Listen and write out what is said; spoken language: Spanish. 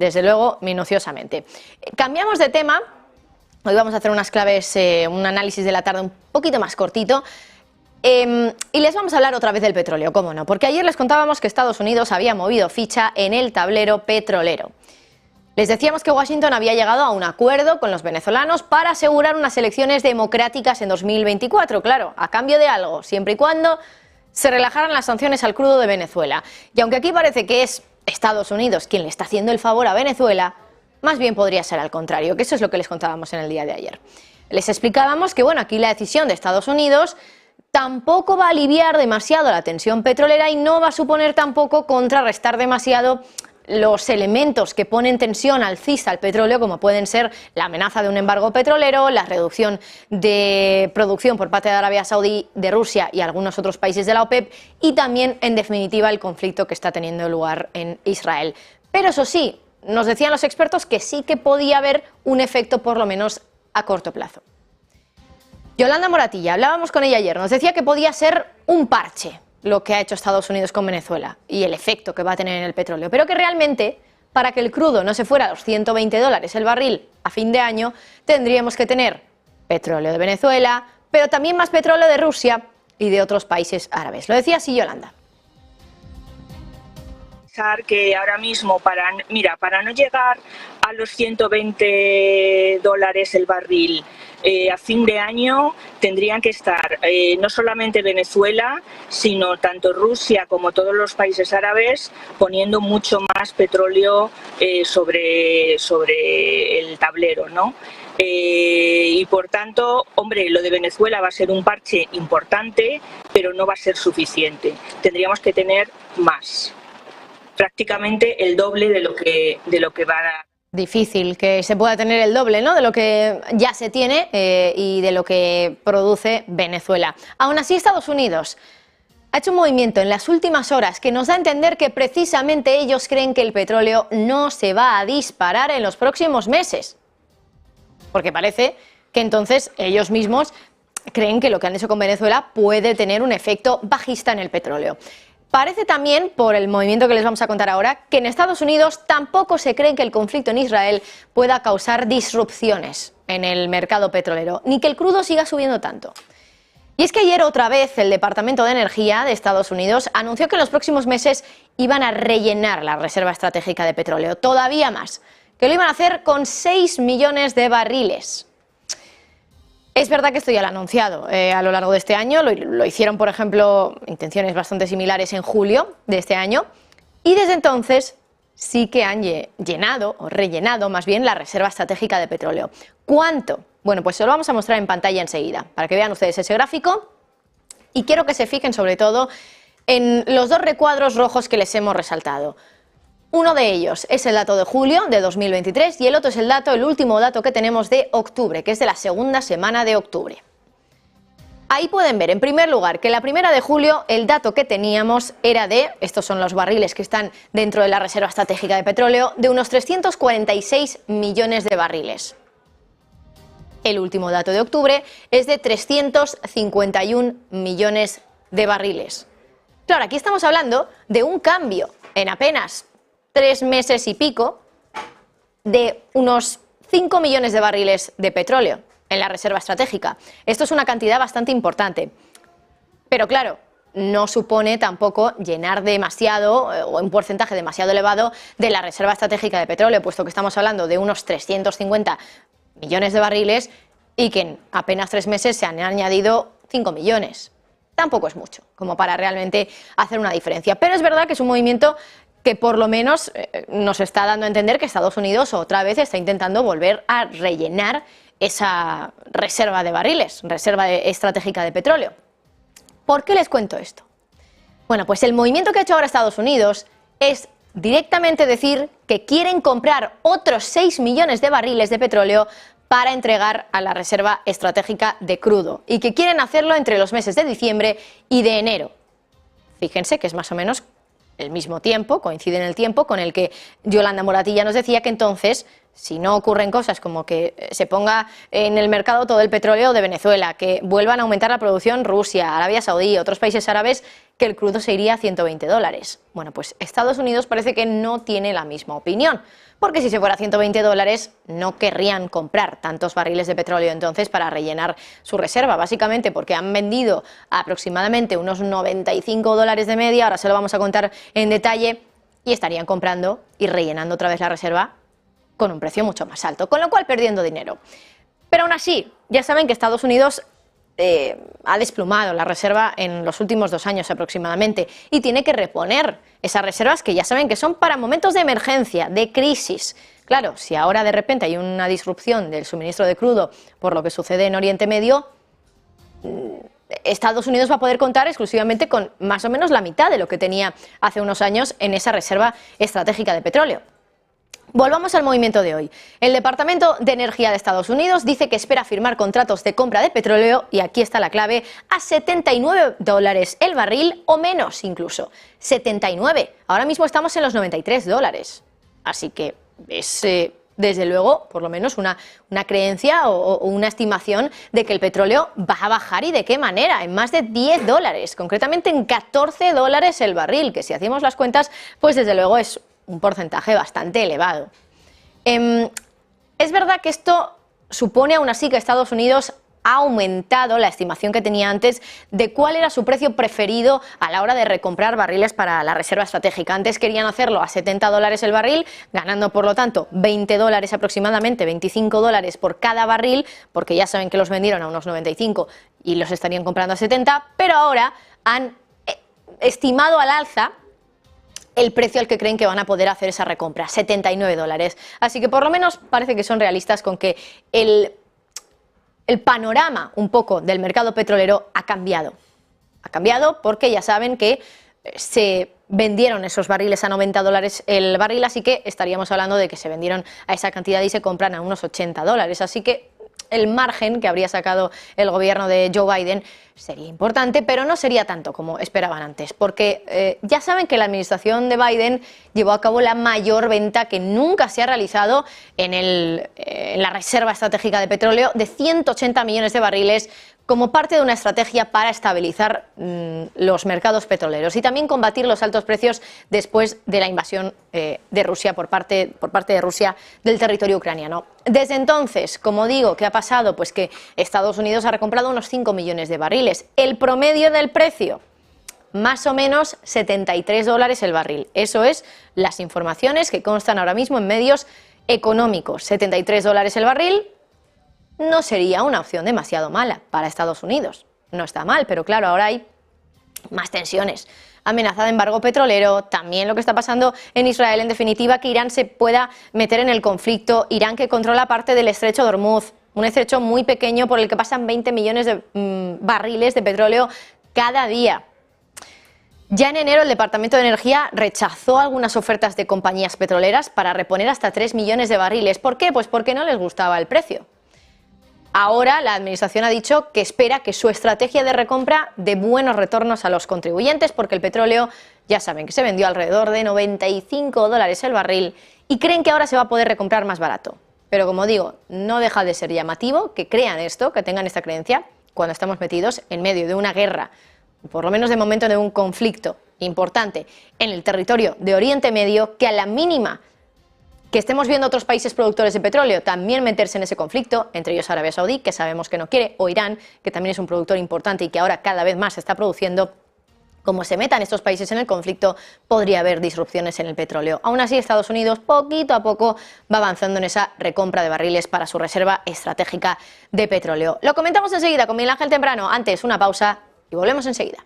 desde luego, minuciosamente. Cambiamos de tema. Hoy vamos a hacer unas claves, un análisis de la tarde un poquito más cortito. Y les vamos a hablar otra vez del petróleo, cómo no, porque ayer les contábamos que Estados Unidos había movido ficha en el tablero petrolero. Les decíamos que Washington había llegado a un acuerdo con los venezolanos para asegurar unas elecciones democráticas en 2024, claro, a cambio de algo, siempre y cuando se relajaran las sanciones al crudo de Venezuela. Y aunque aquí parece que es Estados Unidos quien le está haciendo el favor a Venezuela, más bien podría ser al contrario, que eso es lo que les contábamos en el día de ayer. Les explicábamos que, bueno, aquí la decisión de Estados Unidos tampoco va a aliviar demasiado la tensión petrolera y no va a suponer tampoco contrarrestar demasiado los elementos que ponen tensión alcista al petróleo, como pueden ser la amenaza de un embargo petrolero, la reducción de producción por parte de Arabia Saudí, de Rusia y algunos otros países de la OPEP, y también, en definitiva, el conflicto que está teniendo lugar en Israel. Pero eso sí, nos decían los expertos que sí que podía haber un efecto, por lo menos a corto plazo. Yolanda Moratilla, hablábamos con ella ayer, nos decía que podía ser un parche lo que ha hecho Estados Unidos con Venezuela y el efecto que va a tener en el petróleo, pero que realmente, para que el crudo no se fuera a los $120 el barril a fin de año, tendríamos que tener petróleo de Venezuela, pero también más petróleo de Rusia y de otros países árabes. Lo decía así Yolanda. Que ahora mismo, para no llegar a los $120 el barril a fin de año, tendrían que estar no solamente Venezuela, sino tanto Rusia como todos los países árabes poniendo mucho más petróleo sobre el tablero, ¿no? Y por tanto, hombre, lo de Venezuela va a ser un parche importante, pero no va a ser suficiente. Tendríamos que tener más, prácticamente el doble de lo que va a dar. Difícil que se pueda tener el doble, ¿no?, de lo que ya se tiene y de lo que produce Venezuela. Aún así, Estados Unidos ha hecho un movimiento en las últimas horas que nos da a entender que precisamente ellos creen que el petróleo no se va a disparar en los próximos meses. Porque parece que entonces ellos mismos creen que lo que han hecho con Venezuela puede tener un efecto bajista en el petróleo. Parece también, por el movimiento que les vamos a contar ahora, que en Estados Unidos tampoco se cree que el conflicto en Israel pueda causar disrupciones en el mercado petrolero, ni que el crudo siga subiendo tanto. Y es que ayer otra vez el Departamento de Energía de Estados Unidos anunció que en los próximos meses iban a rellenar la reserva estratégica de petróleo, todavía más, que lo iban a hacer con 6 millones de barriles. Es verdad que esto ya lo han anunciado a lo largo de este año, lo hicieron, por ejemplo, intenciones bastante similares en julio de este año, y desde entonces sí que han llenado, o rellenado más bien, la reserva estratégica de petróleo. ¿Cuánto? Bueno, pues se lo vamos a mostrar en pantalla enseguida, para que vean ustedes ese gráfico, y quiero que se fijen sobre todo en los dos recuadros rojos que les hemos resaltado. Uno de ellos es el dato de julio de 2023 y el otro es el último dato que tenemos de octubre, que es de la segunda semana de octubre. Ahí pueden ver, en primer lugar, que la primera de julio el dato que teníamos era estos son los barriles que están dentro de la reserva estratégica de petróleo, de unos 346 millones de barriles. El último dato de octubre es de 351 millones de barriles. Claro, aquí estamos hablando de un cambio en apenas 3 meses y pico de unos 5 millones de barriles de petróleo en la reserva estratégica. Esto es una cantidad bastante importante, pero claro, no supone tampoco llenar demasiado o un porcentaje demasiado elevado de la reserva estratégica de petróleo, puesto que estamos hablando de unos 350 millones de barriles y que en apenas 3 meses se han añadido 5 millones. Tampoco es mucho como para realmente hacer una diferencia, pero es verdad que es un movimiento que por lo menos nos está dando a entender que Estados Unidos otra vez está intentando volver a rellenar esa reserva de barriles, reserva estratégica de petróleo. ¿Por qué les cuento esto? Bueno, pues el movimiento que ha hecho ahora Estados Unidos es directamente decir que quieren comprar otros 6 millones de barriles de petróleo para entregar a la reserva estratégica de crudo y que quieren hacerlo entre los meses de diciembre y de enero. Fíjense que es más o menos el mismo tiempo, coincide en el tiempo con el que Yolanda Moratilla nos decía que entonces, si no ocurren cosas como que se ponga en el mercado todo el petróleo de Venezuela, que vuelvan a aumentar la producción Rusia, Arabia Saudí, otros países árabes, que el crudo se iría a 120 dólares. Bueno, pues Estados Unidos parece que no tiene la misma opinión, porque si se fuera a 120 dólares no querrían comprar tantos barriles de petróleo entonces para rellenar su reserva, básicamente porque han vendido aproximadamente unos 95 dólares de media, ahora se lo vamos a contar en detalle, y estarían comprando y rellenando otra vez la reserva con un precio mucho más alto, con lo cual perdiendo dinero. Pero aún así, ya saben que Estados Unidos ha desplumado la reserva en los últimos 2 años aproximadamente y tiene que reponer esas reservas que ya saben que son para momentos de emergencia, de crisis. Claro, si ahora de repente hay una disrupción del suministro de crudo por lo que sucede en Oriente Medio, Estados Unidos va a poder contar exclusivamente con más o menos la mitad de lo que tenía hace unos años en esa reserva estratégica de petróleo. Volvamos al movimiento de hoy. El Departamento de Energía de Estados Unidos dice que espera firmar contratos de compra de petróleo, y aquí está la clave, a 79 dólares el barril o menos incluso. 79. Ahora mismo estamos en los 93 dólares. Así que es desde luego por lo menos una creencia o una estimación de que el petróleo va a bajar, y de qué manera, en más de 10 dólares, concretamente en 14 dólares el barril, que si hacemos las cuentas, pues desde luego es un porcentaje bastante elevado. Es verdad que esto supone aún así que Estados Unidos ha aumentado la estimación que tenía antes de cuál era su precio preferido a la hora de recomprar barriles para la reserva estratégica. Antes querían hacerlo a 70 dólares el barril, ganando por lo tanto 20 dólares aproximadamente, 25 dólares por cada barril, porque ya saben que los vendieron a unos 95 y los estarían comprando a 70, pero ahora han estimado al alza el precio al que creen que van a poder hacer esa recompra, 79 dólares. Así que por lo menos parece que son realistas con que el panorama un poco del mercado petrolero ha cambiado. Ha cambiado porque ya saben que se vendieron esos barriles a 90 dólares el barril, así que estaríamos hablando de que se vendieron a esa cantidad y se compran a unos 80 dólares. Así que el margen que habría sacado el gobierno de Joe Biden sería importante, pero no sería tanto como esperaban antes, porque ya saben que la administración de Biden llevó a cabo la mayor venta que nunca se ha realizado en la reserva estratégica de petróleo, de 180 millones de barriles, como parte de una estrategia para estabilizar los mercados petroleros y también combatir los altos precios después de la invasión de Rusia por parte de Rusia del territorio ucraniano. Desde entonces, como digo, ¿qué ha pasado? Pues que Estados Unidos ha recomprado unos 5 millones de barriles. El promedio del precio, más o menos 73 dólares el barril. Eso es las informaciones que constan ahora mismo en medios económicos. 73 dólares el barril no sería una opción demasiado mala para Estados Unidos. No está mal, pero claro, ahora hay más tensiones. Amenaza de embargo petrolero, también lo que está pasando en Israel, en definitiva, que Irán se pueda meter en el conflicto. Irán, que controla parte del estrecho de Hormuz, un estrecho muy pequeño por el que pasan 20 millones de barriles de petróleo cada día. Ya en enero el Departamento de Energía rechazó algunas ofertas de compañías petroleras para reponer hasta 3 millones de barriles. ¿Por qué? Pues porque no les gustaba el precio. Ahora la Administración ha dicho que espera que su estrategia de recompra dé buenos retornos a los contribuyentes, porque el petróleo, ya saben que se vendió alrededor de 95 dólares el barril, y creen que ahora se va a poder recomprar más barato. Pero como digo, no deja de ser llamativo que crean esto, que tengan esta creencia, cuando estamos metidos en medio de una guerra, por lo menos de momento de un conflicto importante en el territorio de Oriente Medio, que a la mínima que estemos viendo otros países productores de petróleo también meterse en ese conflicto, entre ellos Arabia Saudí, que sabemos que no quiere, o Irán, que también es un productor importante y que ahora cada vez más se está produciendo, como se metan estos países en el conflicto, podría haber disrupciones en el petróleo. Aún así, Estados Unidos poquito a poco va avanzando en esa recompra de barriles para su reserva estratégica de petróleo. Lo comentamos enseguida con Miguel Ángel Temprano. Antes, una pausa y volvemos enseguida.